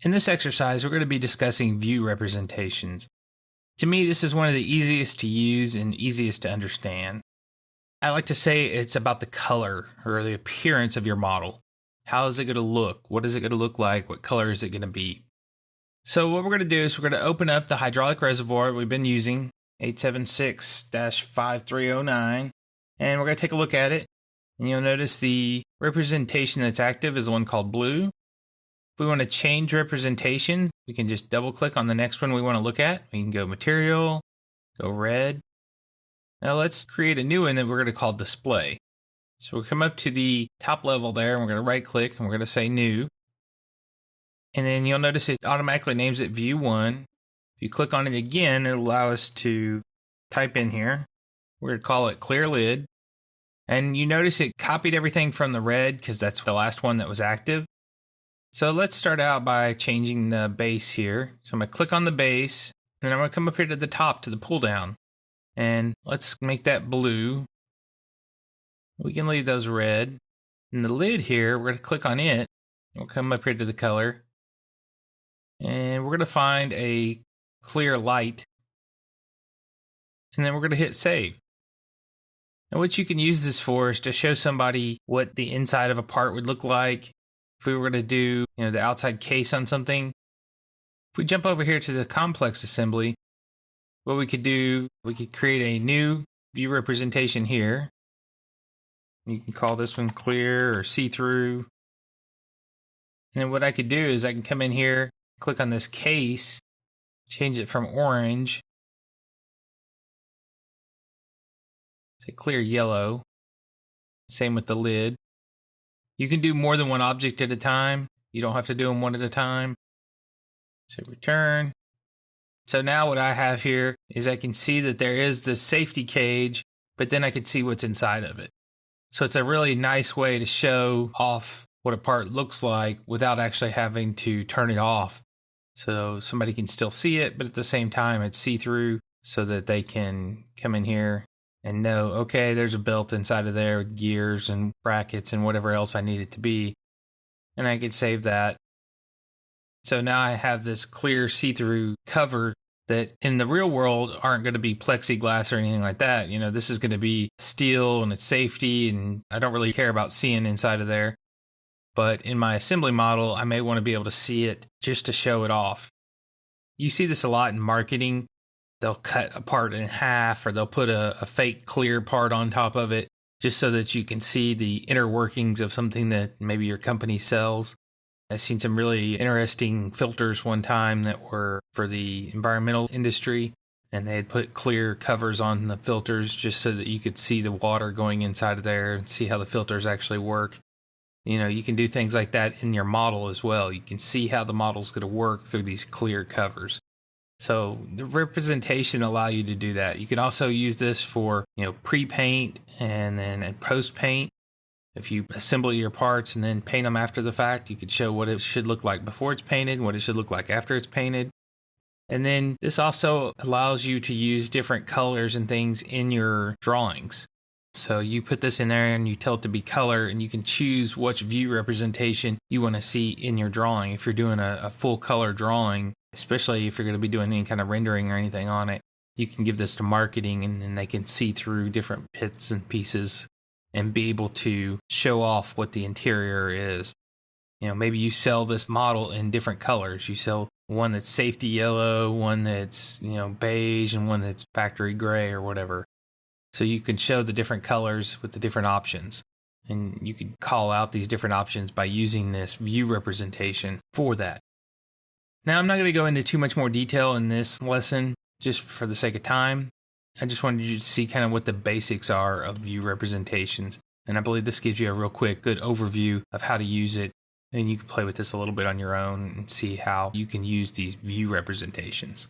In this exercise, we're going to be discussing view representations. To me, this is one of the easiest to use and easiest to understand. I like to say it's about the color or the appearance of your model. How is it going to look? What is it going to look like? What color is it going to be? So what we're going to do is we're going to open up the hydraulic reservoir we've been using, 876-5309, and we're going to take a look at it. And you'll notice the representation that's active is the one called blue. If we want to change representation, we can just double click on the next one we want to look at. We can go material, go red. Now let's create a new one that we're going to call display. So we'll come up to the top level there and we're going to right click and we're going to say new. And then you'll notice it automatically names it view 1. If you click on it again, it'll allow us to type in here. We're going to call it clear lid. And you notice it copied everything from the red because that's the last one that was active. So let's start out by changing the base here. So I'm going to click on the base, and then I'm going to come up here to the top to the pull down. And let's make that blue. We can leave those red. And the lid here, we're going to click on it. We'll come up here to the color. And we're going to find a clear light. And then we're going to hit save. And what you can use this for is to show somebody what the inside of a part would look like. If we were going to do, the outside case on something. If we jump over here to the complex assembly, what we could do, we could create a new view representation here. You can call this one clear or see-through. And then what I could do is I can come in here, click on this case, change it from orange, say clear yellow. Same with the lid. You can do more than one object at a time. You don't have to do them one at a time. So return. So now what I have here is I can see that there is this safety cage, but then I can see what's inside of it. So it's a really nice way to show off what a part looks like without actually having to turn it off. So somebody can still see it, but at the same time it's see-through so that they can come in here and know, okay, there's a belt inside of there with gears and brackets and whatever else I need it to be. And I could save that. So now I have this clear see-through cover that in the real world aren't going to be plexiglass or anything like that. This is going to be steel and it's safety, and I don't really care about seeing inside of there. But in my assembly model, I may want to be able to see it just to show it off. You see this a lot in marketing. They'll cut a part in half or they'll put a fake clear part on top of it just so that you can see the inner workings of something that maybe your company sells. I've seen some really interesting filters one time that were for the environmental industry, and they had put clear covers on the filters just so that you could see the water going inside of there and see how the filters actually work. You can do things like that in your model as well. You can see how the model's going to work through these clear covers. So the representation allow you to do that. You can also use this for, pre-paint and then post-paint. If you assemble your parts and then paint them after the fact, you could show what it should look like before it's painted, what it should look like after it's painted. And then this also allows you to use different colors and things in your drawings. So you put this in there and you tell it to be color, and you can choose which view representation you want to see in your drawing. If you're doing a full color drawing, especially if you're going to be doing any kind of rendering or anything on it, you can give this to marketing and then they can see through different bits and pieces and be able to show off what the interior is. Maybe you sell this model in different colors. You sell one that's safety yellow, one that's, beige, and one that's factory gray or whatever. So you can show the different colors with the different options. And you can call out these different options by using this view representation for that. Now, I'm not going to go into too much more detail in this lesson, just for the sake of time. I just wanted you to see kind of what the basics are of view representations. And I believe this gives you a real quick, good overview of how to use it. And you can play with this a little bit on your own and see how you can use these view representations.